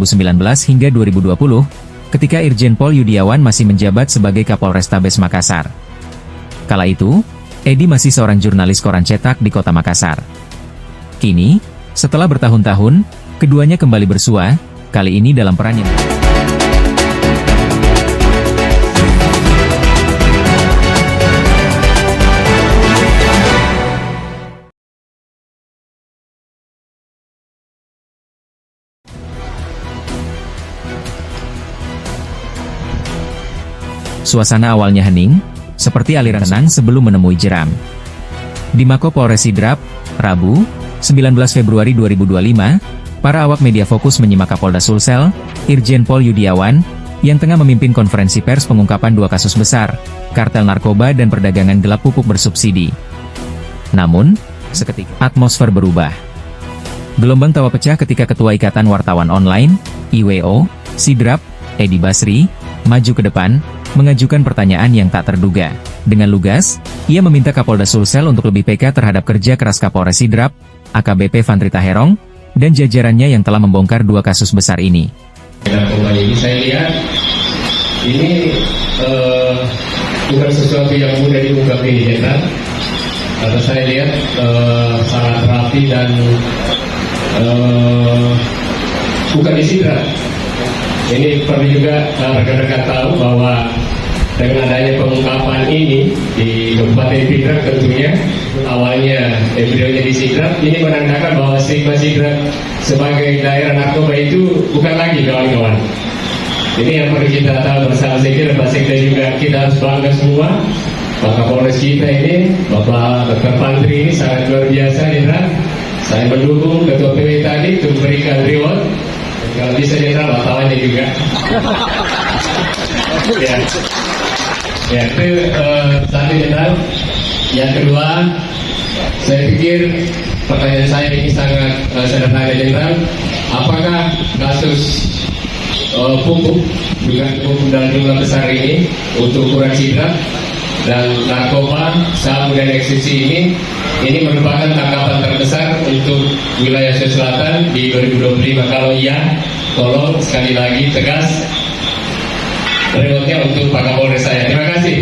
2019 hingga 2020, ketika Irjen Pol Yudiawan masih menjabat sebagai Kapolrestabes Makassar. Kala itu, Edi masih seorang jurnalis koran cetak di kota Makassar. Kini, setelah bertahun-tahun, keduanya kembali bersua, kali ini dalam peran yang suasana awalnya hening, seperti aliran tenang sebelum menemui jeram. Di Mako Polres Sidrap, Rabu, 19 Februari 2025, para awak media fokus menyimak Kapolda Sulsel, Irjen Pol Yudiawan, yang tengah memimpin konferensi pers pengungkapan dua kasus besar, kartel narkoba dan perdagangan gelap pupuk bersubsidi. Namun, seketika atmosfer berubah. Gelombang tawa pecah ketika Ketua Ikatan Wartawan Online, IWO, Sidrap, Edi Basri, maju ke depan, mengajukan pertanyaan yang tak terduga. Dengan lugas, ia meminta Kapolda Sulsel untuk lebih peka terhadap kerja keras Kapolres Sidrap, AKBP Vandrita Herong, dan jajarannya yang telah membongkar dua kasus besar ini. Narkoba ini saya lihat, ini bukan sesuatu yang mudah diungkap ini, Jenderal. Karena saya lihat sangat rapi dan bukan di Sidrap. Ini perlu juga rekan-rekan tahu bahwa dengan adanya pengungkapan ini di Kabupaten Sidrap tentunya awalnya embrionya di Sidrap, ini menandakan bahwa stigma Sidrap sebagai daerah narkoba itu bukan lagi, kawan-kawan. Ini yang perlu kita tahu bersama. Saya kira Pak Sekda juga kita harus bangga semua. Pak Kapolres kita ini, Bapak Dr. Fandri ini sangat luar biasa, Jenderal. Saya mendukung Ketua PW tadi untuk memberikan reward. Kalau bisa Jenderal, wartawannya juga. Ya, itu satu, Jenderal. Yang kedua, saya pikir pertanyaan saya ini sangat sederhana, Jenderal. Apakah kasus pupuk dalam jumlah besar ini untuk ukuran Sidrap dan narkoba, sabu dan ekstasi ini merupakan tangkapan terbesar untuk wilayah Sulawesi Selatan di 2025. Kalau iya, tolong sekali lagi tegas rewardnya untuk Pak Kapolres saya. Terima kasih.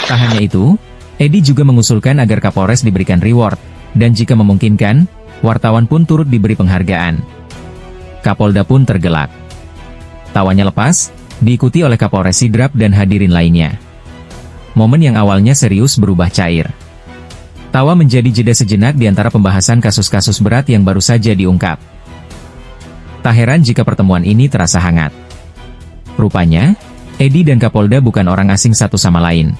Tak hanya itu, Edi juga mengusulkan agar Kapolres diberikan reward, dan jika memungkinkan, wartawan pun turut diberi penghargaan. Kapolda pun tergelak. Tawanya lepas, diikuti oleh Kapolres Sidrap dan hadirin lainnya. Momen yang awalnya serius berubah cair. Tawa menjadi jeda sejenak di antara pembahasan kasus-kasus berat yang baru saja diungkap. Tak heran jika pertemuan ini terasa hangat. Rupanya, Edi dan Kapolda bukan orang asing satu sama lain.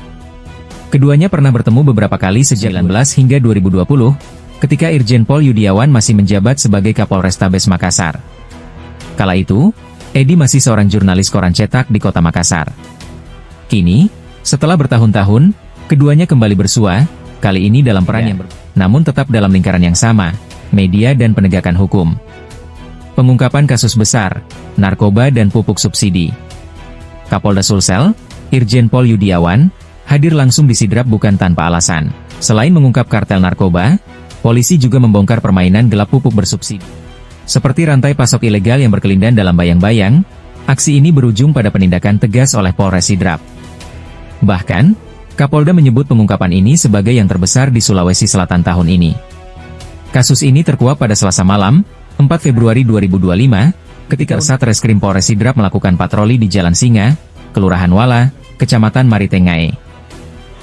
Keduanya pernah bertemu beberapa kali sejak 2019 hingga 2020, ketika Irjen Pol Yudiawan masih menjabat sebagai Kapolrestabes Makassar. Kala itu, Edi masih seorang jurnalis koran cetak di kota Makassar. Kini, setelah bertahun-tahun, keduanya kembali bersua, kali ini dalam peran yang berbeda, namun tetap dalam lingkaran yang sama, media dan penegakan hukum. Pengungkapan kasus besar, narkoba dan pupuk subsidi. Kapolda Sulsel, Irjen Pol Yudiawan, hadir langsung di Sidrap bukan tanpa alasan. Selain mengungkap kartel narkoba, polisi juga membongkar permainan gelap pupuk bersubsidi. Seperti rantai pasok ilegal yang berkelindan dalam bayang-bayang, aksi ini berujung pada penindakan tegas oleh Polres Sidrap. Bahkan, Kapolda menyebut pengungkapan ini sebagai yang terbesar di Sulawesi Selatan tahun ini. Kasus ini terkuak pada Selasa malam, 4 Februari 2025, ketika Satreskrim Polres Sidrap melakukan patroli di Jalan Singa, Kelurahan Wala, Kecamatan Maritengae.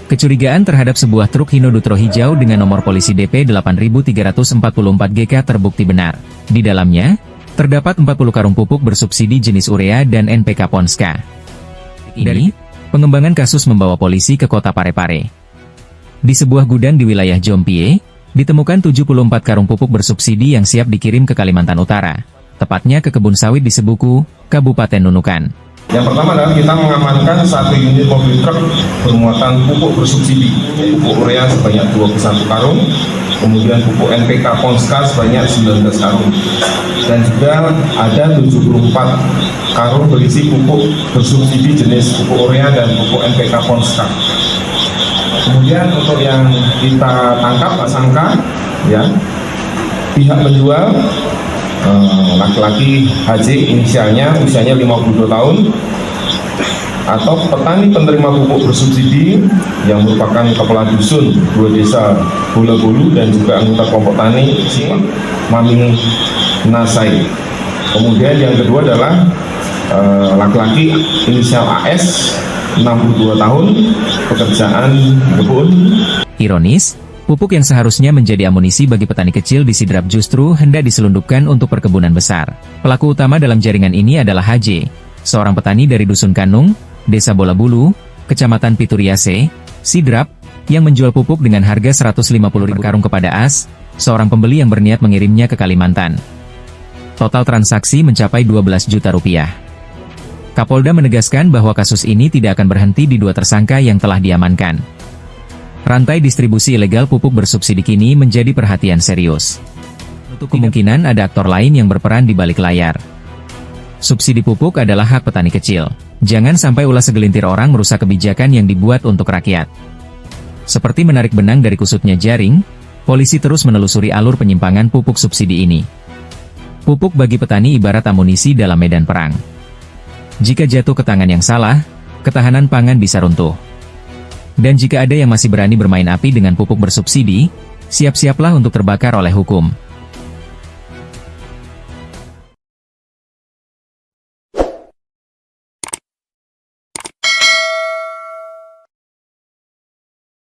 Kecurigaan terhadap sebuah truk Hino Dutro hijau dengan nomor polisi DP 8344 GK terbukti benar. Di dalamnya, terdapat 40 karung pupuk bersubsidi jenis urea dan NPK Ponska. Dari pengembangan kasus membawa polisi ke kota Parepare. Di sebuah gudang di wilayah Jompie, ditemukan 74 karung pupuk bersubsidi yang siap dikirim ke Kalimantan Utara, tepatnya ke kebun sawit di Sebuku, Kabupaten Nunukan. Yang pertama adalah kita mengamankan satu unit mobil truk bermuatan pupuk bersubsidi, pupuk urea sebanyak 21 karung, kemudian pupuk NPK Ponska sebanyak 19 karung, dan juga ada 74 karung berisi pupuk bersubsidi jenis pupuk urea dan pupuk NPK Ponska. Kemudian untuk yang kita tangkap tersangka, ya, pihak penjual laki-laki HJ inisialnya usianya 52 tahun, atau petani penerima pupuk bersubsidi yang merupakan kepala dusun 2 desa Bola Bolu dan juga anggota kelompok tani Maming Nasai. Kemudian yang kedua adalah laki-laki inisial AS 62 tahun, pekerjaan kebun. Ironis, pupuk yang seharusnya menjadi amunisi bagi petani kecil di Sidrap justru hendak diselundupkan untuk perkebunan besar. Pelaku utama dalam jaringan ini adalah HJ, seorang petani dari Dusun Kanung, Desa Bola Bulu, Kecamatan Pituriase, Sidrap, yang menjual pupuk dengan harga 150.000 per karung kepada AS, seorang pembeli yang berniat mengirimnya ke Kalimantan. Total transaksi mencapai 12 juta rupiah. Kapolda menegaskan bahwa kasus ini tidak akan berhenti di 2 tersangka yang telah diamankan. Rantai distribusi ilegal pupuk bersubsidi kini menjadi perhatian serius. Untuk kemungkinan ada aktor lain yang berperan di balik layar. Subsidi pupuk adalah hak petani kecil. Jangan sampai ulah segelintir orang merusak kebijakan yang dibuat untuk rakyat. Seperti menarik benang dari kusutnya jaring, polisi terus menelusuri alur penyimpangan pupuk subsidi ini. Pupuk bagi petani ibarat amunisi dalam medan perang. Jika jatuh ke tangan yang salah, ketahanan pangan bisa runtuh. Dan jika ada yang masih berani bermain api dengan pupuk bersubsidi, siap-siaplah untuk terbakar oleh hukum.